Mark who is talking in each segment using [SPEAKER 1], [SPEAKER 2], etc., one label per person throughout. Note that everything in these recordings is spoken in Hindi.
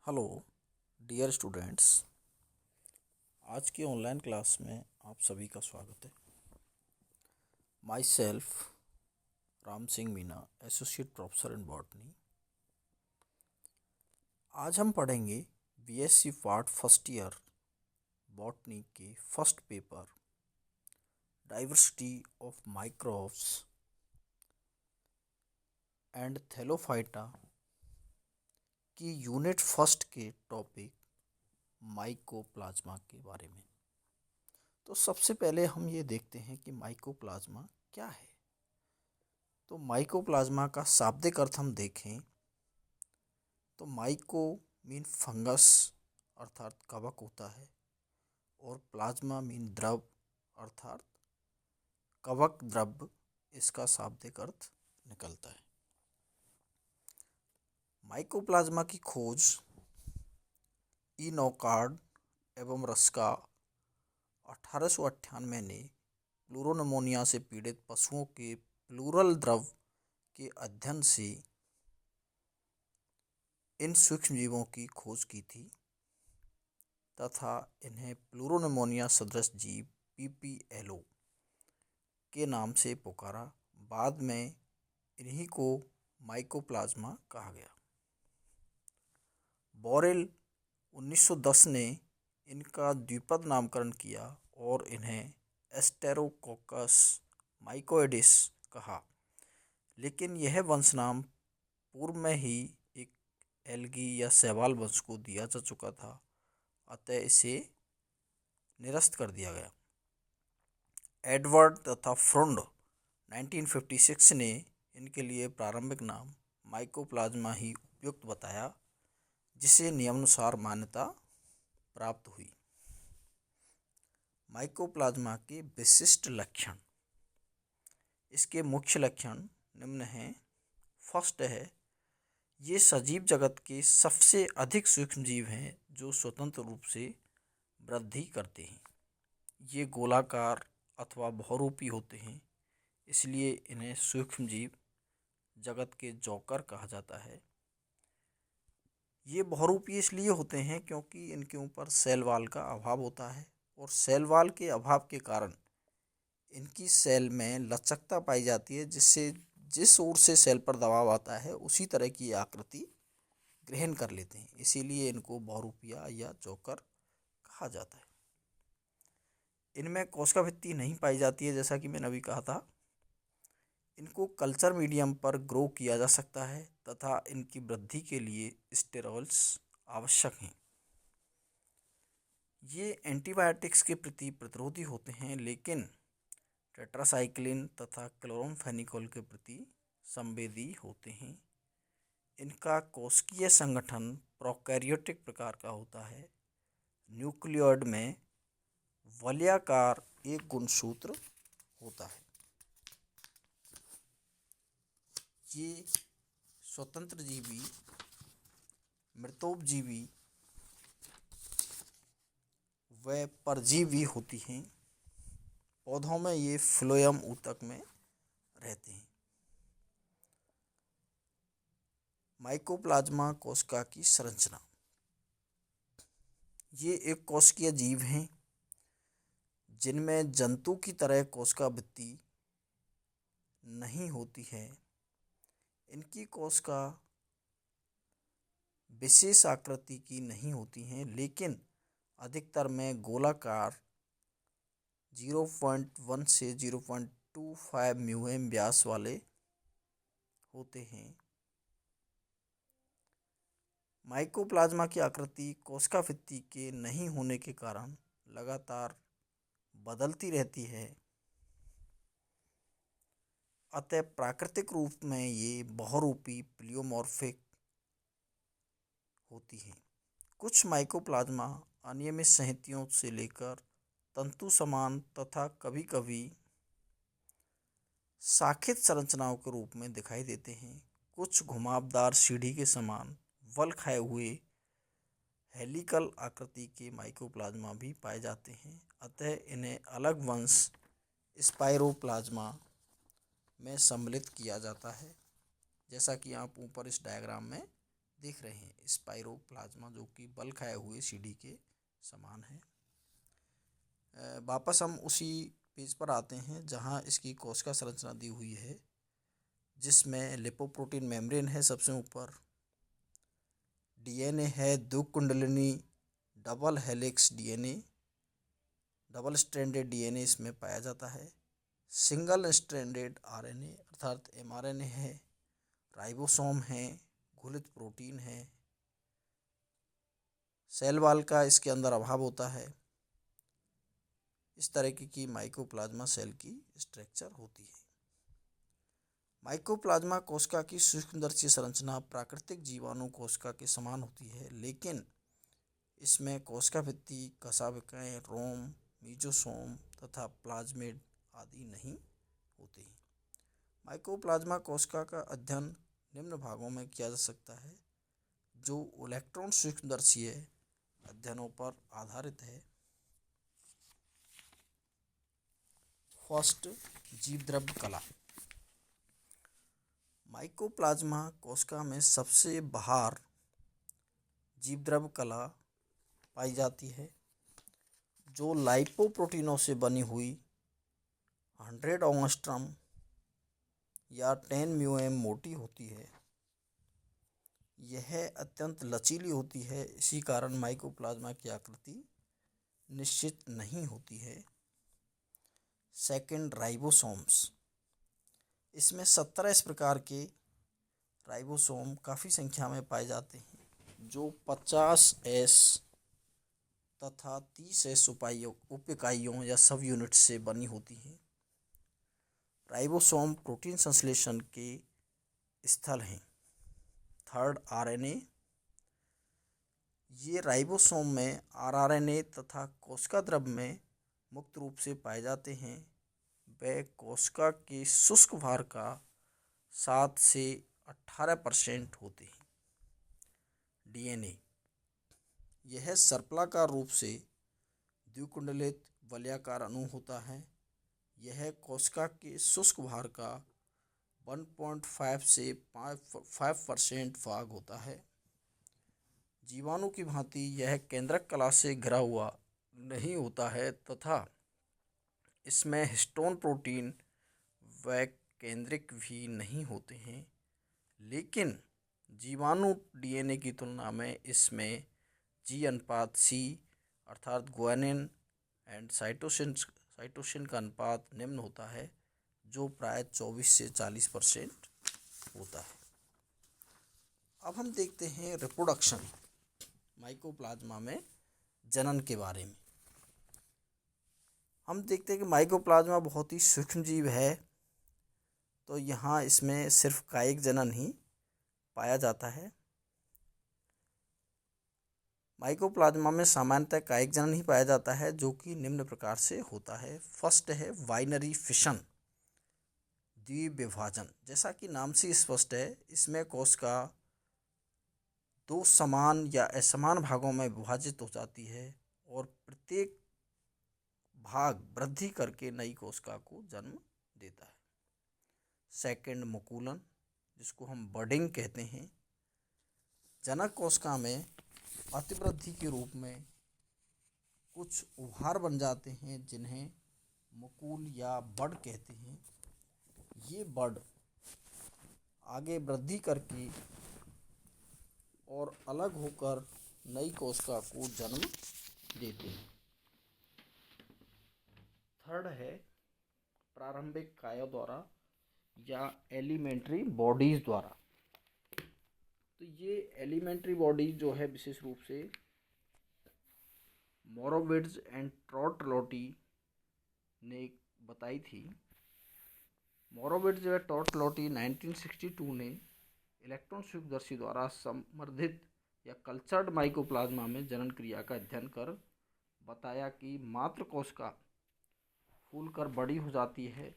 [SPEAKER 1] Hello dear students. आज की ऑनलाइन क्लास में आप सभी का स्वागत है। Myself Ram Singh Meena, associate professor in botany. आज हम पढ़ेंगे BSc part first year botany के first paper diversity of microbes and thallophyta की यूनिट फर्स्ट के टॉपिक माइकोप्लाज्मा के बारे में। तो सबसे पहले हम ये देखते हैं कि माइकोप्लाज्मा क्या है। तो माइकोप्लाज्मा का शाब्दिक अर्थ हम देखें तो माइको मीन फंगस अर्थात कवक होता है, और प्लाज्मा मीन द्रव अर्थात कवक द्रव, इसका शाब्दिक अर्थ निकलता है। माइकोप्लाज्मा की खोज ई नौकार्ड एवं रस्का 1898 ने प्लूरोनमोनिया से पीड़ित पशुओं के प्लूरल द्रव के अध्ययन से इन सूक्ष्मजीवों की खोज की थी तथा इन्हें प्लूरोनमोनिया सदृश जीव PPLO के नाम से पुकारा। बाद में इन्हीं को माइकोप्लाज्मा कहा गया। बोरेल 1910 ने इनका द्विपद नामकरण किया और इन्हें एस्टेरोकोकस माइकोइडिस कहा, लेकिन यह वंशनाम पूर्व में ही एक एल्गी या शैवाल वंश को दिया जा चुका था, अतः इसे निरस्त कर दिया गया। एडवर्ड तथा फ्रुंड 1956 ने इनके लिए प्रारंभिक नाम माइकोप्लाज्मा ही उपयुक्त बताया, जिसे नियमानुसार मान्यता प्राप्त हुई। माइकोप्लाज्मा के विशिष्ट लक्षण। इसके मुख्य लक्षण निम्न हैं। फर्स्ट है, ये सजीव जगत के सबसे अधिक सूक्ष्म जीव हैं जो स्वतंत्र रूप से वृद्धि करते हैं। ये गोलाकार अथवा बहुरूपी होते हैं, इसलिए इन्हें सूक्ष्म जीव जगत के जोकर कहा जाता है। ये बहुरूपी इसलिए होते हैं क्योंकि इनके ऊपर सेल वॉल का अभाव होता है, और सेल वॉल के अभाव के कारण इनकी सेल में लचकता पाई जाती है, जिससे जिस ओर से सेल पर दबाव आता है उसी तरह की आकृति ग्रहण कर लेते हैं, इसीलिए इनको बहुरूपिया या जोकर कहा जाता है। इनमें कोशिका भित्ति नहीं पाई जाती है, जैसा कि मैंने अभी कहा था। इनको कल्चर मीडियम पर ग्रो किया जा सकता है तथा इनकी वृद्धि के लिए स्टेरॉइड्स आवश्यक हैं। ये एंटीबायोटिक्स के प्रति प्रतिरोधी होते हैं, लेकिन टेट्रासाइक्लिन तथा क्लोरोम्फेनिकोल के प्रति संवेदी होते हैं। इनका कोशिकीय संगठन प्रोकैरियोटिक प्रकार का होता है। न्यूक्लियोइड में वलयाकार एक गुणसूत्र होता है। ये स्वतंत्र जीवी, मृतोपजीवी व परजीवी होती हैं। पौधों में ये फ्लोएम ऊतक में रहते हैं। माइकोप्लाज्मा कोशिका की संरचना। ये एक कोशिकीय जीव हैं जिनमें जंतु की तरह कोशिका भित्ति नहीं होती है। इनकी कोशिका विशेष आकृति की नहीं होती हैं, लेकिन अधिकतर में गोलाकार 0.1 से 0.25 म्यूएम व्यास वाले होते हैं। माइकोप्लाज्मा की आकृति कोशिका भित्ति के नहीं होने के कारण लगातार बदलती रहती है, अतः प्राकृतिक रूप में ये बहुरूपी प्लियोमॉर्फिक होती हैं। कुछ माइकोप्लाज्मा अनियमित संहतियों से लेकर तंतु समान तथा कभी कभी शाखित संरचनाओं के रूप में दिखाई देते हैं। कुछ घुमावदार सीढ़ी के समान वल खाए हुए हेलिकल आकृति के माइकोप्लाज्मा भी पाए जाते हैं, अतः इन्हें अलग वंश स्पाइरोप्लाज्मा में सम्मिलित किया जाता है, जैसा कि आप ऊपर इस डायग्राम में देख रहे हैं स्पाइरोप्लाज्मा, जो कि बल खाए हुए सीढ़ी के समान है। वापस हम उसी पेज पर आते हैं जहां इसकी कोशिका संरचना दी हुई है, जिसमें लिपोप्रोटीन मेम्ब्रेन है सबसे ऊपर, डीएनए है द्विकुंडलिनी double helix DNA, double stranded DNA इसमें पाया जाता है, सिंगल स्ट्रैंडेड आरएनए अर्थात एमआरएनए है, राइबोसोम है, घुलित प्रोटीन है, सेल वॉल का इसके अंदर अभाव होता है। इस तरह की माइकोप्लाज्मा सेल की स्ट्रक्चर होती है। माइकोप्लाज्मा कोशिका की सूक्ष्मदर्शी संरचना प्राकृतिक जीवाणु कोशिका के समान होती है, लेकिन इसमें कोशिका भित्ति, कशाभिकाएं, रोम, मीजोसोम तथा प्लाज्मिड आदि नहीं होते हैं। माइकोप्लाज्मा कोशिका का अध्ययन निम्न भागों में किया जा सकता है, जो इलेक्ट्रॉन सूक्ष्मदर्शी अध्ययनों पर आधारित है। फर्स्ट, जीवद्रव्य कला। माइकोप्लाज्मा कोशिका में सबसे बाहर जीवद्रव्य कला पाई जाती है, जो लाइपोप्रोटीनों से बनी हुई 100 एंगस्ट्रॉम या 10 म्यूएम मोटी होती है। यह अत्यंत लचीली होती है, इसी कारण माइकोप्लाज्मा की आकृति निश्चित नहीं होती है। Second, ribosomes. इसमें 17 इस प्रकार के राइबोसोम काफ़ी संख्या में पाए जाते हैं, जो 50S तथा 30S उप इकाइयों या सब यूनिट से बनी होती हैं। राइबोसोम प्रोटीन संश्लेषण के स्थल हैं। Third, RNA. ये राइबोसोम में आरआरएनए तथा कोशिका द्रव्य में मुक्त रूप से पाए जाते हैं। वे कोशिका के शुष्क भार का 7 से 18% होते हैं। डीएनए, यह सर्पलाकार रूप से द्विकुंडलित वलयाकार अणु होता है। यह कोशिका के शुष्क भार का 1.5 से 5% भाग होता है। जीवाणु की भांति यह केंद्रक कला से घिरा हुआ नहीं होता है तथा इसमें हिस्टोन प्रोटीन व केंद्रिक भी नहीं होते हैं, लेकिन जीवाणु डीएनए की तुलना में इसमें G/C अर्थात ग्वानिन एंड साइटोसिन का अनुपात निम्न होता है, जो प्राय 24 से 40% होता है। अब हम देखते हैं रिप्रोडक्शन, माइकोप्लाज्मा में जनन के बारे में। हम देखते हैं कि माइकोप्लाज्मा बहुत ही सूक्ष्म जीव है, तो यहाँ इसमें सिर्फ कायिक जनन ही पाया जाता है। माइकोप्लाज्मा में सामान्यतः कायिक जनन ही पाया जाता है, जो कि निम्न प्रकार से होता है। फर्स्ट है बाइनरी फिशन, द्विविभाजन। जैसा कि नाम से स्पष्ट है, इसमें कोशिका 2 समान या असमान भागों में विभाजित हो जाती है और प्रत्येक भाग वृद्धि करके नई कोशिका को जन्म देता है। सेकंड, मुकुलन, जिसको हम बडिंग कहते हैं। जनक कोशिका में अतिवृद्धि के रूप में कुछ उभार बन जाते हैं, जिन्हें मुकुल या बड कहते हैं। ये बड आगे वृद्धि करके और अलग होकर नई कोशिका को जन्म देते हैं। थर्ड है प्रारंभिक कायों द्वारा या एलिमेंट्री बॉडीज द्वारा। तो ये एलिमेंट्री बॉडी जो है विशेष रूप से मोरोविट्ज एंड टॉर्टोलोटी ने बताई थी। मोरोविट्ज व टॉर्टोलोटी 1962 ने इलेक्ट्रॉन सूक्ष्मदर्शी द्वारा संवर्धित या कल्चर्ड माइकोप्लाज्मा में जनन क्रिया का अध्ययन कर बताया कि मात्र कोशिका फूलकर बड़ी हो जाती है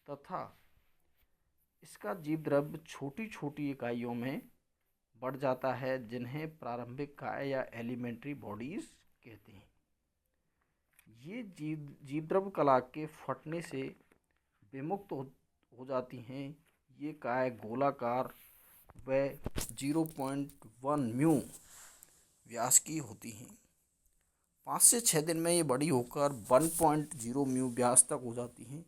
[SPEAKER 1] तथा इसका जीवद्रव्य छोटी छोटी इकाइयों में बढ़ जाता है, जिन्हें प्रारंभिक काय या एलिमेंट्री बॉडीज कहते हैं। ये जीवद्रव्य कला के फटने से विमुक्त हो जाती हैं। ये काय गोलाकार वह 0.1 म्यू व्यास की होती हैं। 5 से 6 दिन में ये बड़ी होकर 1.0 म्यू व्यास तक हो जाती हैं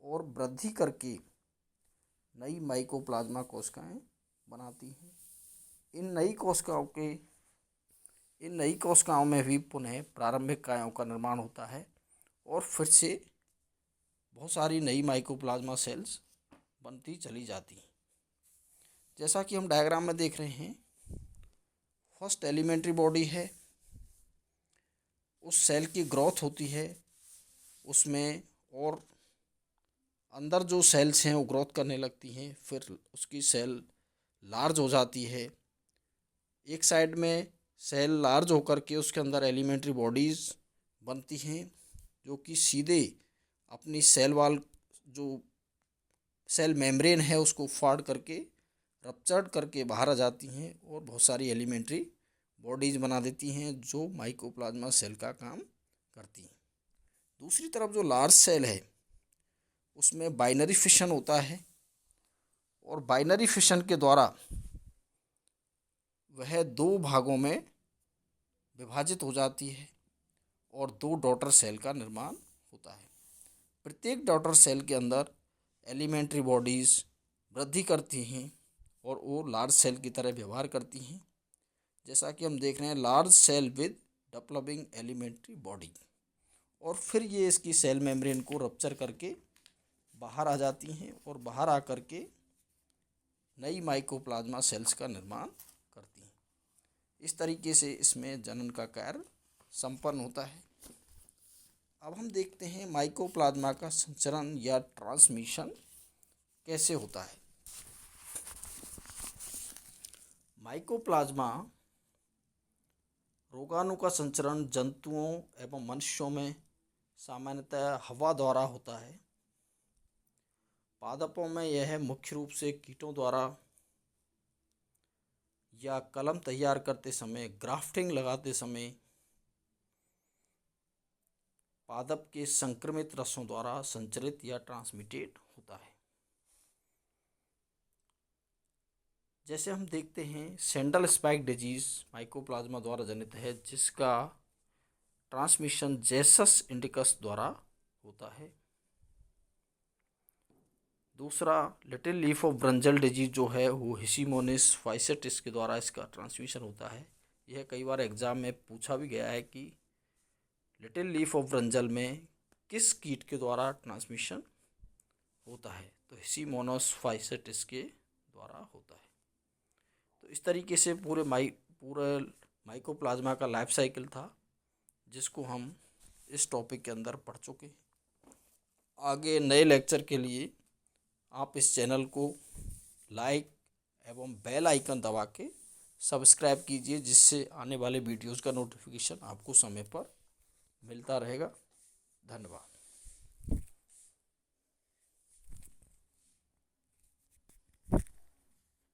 [SPEAKER 1] और वृद्धि करके नई माइकोप्लाज्मा कोशिकाएं बनाती हैं। इन नई कोशिकाओं में भी पुनः प्रारंभिक कायों का निर्माण होता है और फिर से बहुत सारी नई माइकोप्लाज्मा सेल्स बनती चली जाती हैं। जैसा कि हम डायग्राम में देख रहे हैं, फर्स्ट एलिमेंट्री बॉडी है, उस सेल की ग्रोथ होती है उसमें, और अंदर जो सेल्स हैं वो ग्रोथ करने लगती हैं, फिर उसकी सेल लार्ज हो जाती है। एक साइड में सेल लार्ज होकर के उसके अंदर एलिमेंट्री बॉडीज़ बनती हैं जो कि सीधे अपनी सेल वाल जो सेल मेम्ब्रेन है उसको फाड़ करके रप्चर्ड करके बाहर आ जाती हैं और बहुत सारी एलिमेंट्री बॉडीज़ बना देती हैं जो माइकोप्लाज्मा सेल का काम करती हैं। दूसरी तरफ जो लार्ज सेल है उसमें बाइनरी फिशन होता है और बाइनरी फिशन के द्वारा वह 2 भागों में विभाजित हो जाती है और 2 डॉटर सेल का निर्माण होता है। प्रत्येक डॉटर सेल के अंदर एलिमेंट्री बॉडीज़ वृद्धि करती हैं और वो लार्ज सेल की तरह व्यवहार करती हैं। जैसा कि हम देख रहे हैं, large cell with developing elementary body, और फिर ये इसकी सेल मेम्ब्रेन को रप्चर करके बाहर आ जाती हैं और बाहर आकर के नई माइकोप्लाज्मा सेल्स का निर्माण करती हैं। इस तरीके से इसमें जनन का कार्य संपन्न होता है। अब हम देखते हैं माइकोप्लाज्मा का संचरण या ट्रांसमिशन कैसे होता है। माइकोप्लाज्मा रोगाणु का संचरण जंतुओं एवं मनुष्यों में सामान्यतः हवा द्वारा होता है। पादपों में यह मुख्य रूप से कीटों द्वारा या कलम तैयार करते समय, ग्राफ्टिंग लगाते समय पादप के संक्रमित रसों द्वारा संचरित या ट्रांसमिटेड होता है। जैसे हम देखते हैं, सैंडल स्पाइक डिजीज माइकोप्लाज्मा द्वारा जनित है जिसका ट्रांसमिशन जेसस इंडिकस द्वारा होता है। दूसरा, little leaf of brinjal disease जो है वो हिशिमोनिस फाइसेटिस के द्वारा इसका ट्रांसमिशन होता है। यह कई बार एग्जाम में पूछा भी गया है कि लिटिल लीफ ऑफ ब्रिंजल में किस कीट के द्वारा ट्रांसमिशन होता है, तो हिशिमोनस फाइसेटिस के द्वारा होता है। तो इस तरीके से पूरे माइकोप्लाज्मा का लाइफ साइकिल था जिसको हम इस टॉपिक के अंदर पढ़ चुके हैं। आगे नए लेक्चर के लिए आप इस चैनल को लाइक एवं बेल आइकन दबा के सब्सक्राइब कीजिए, जिससे आने वाले वीडियोज़ का नोटिफिकेशन आपको समय पर मिलता रहेगा। धन्यवाद।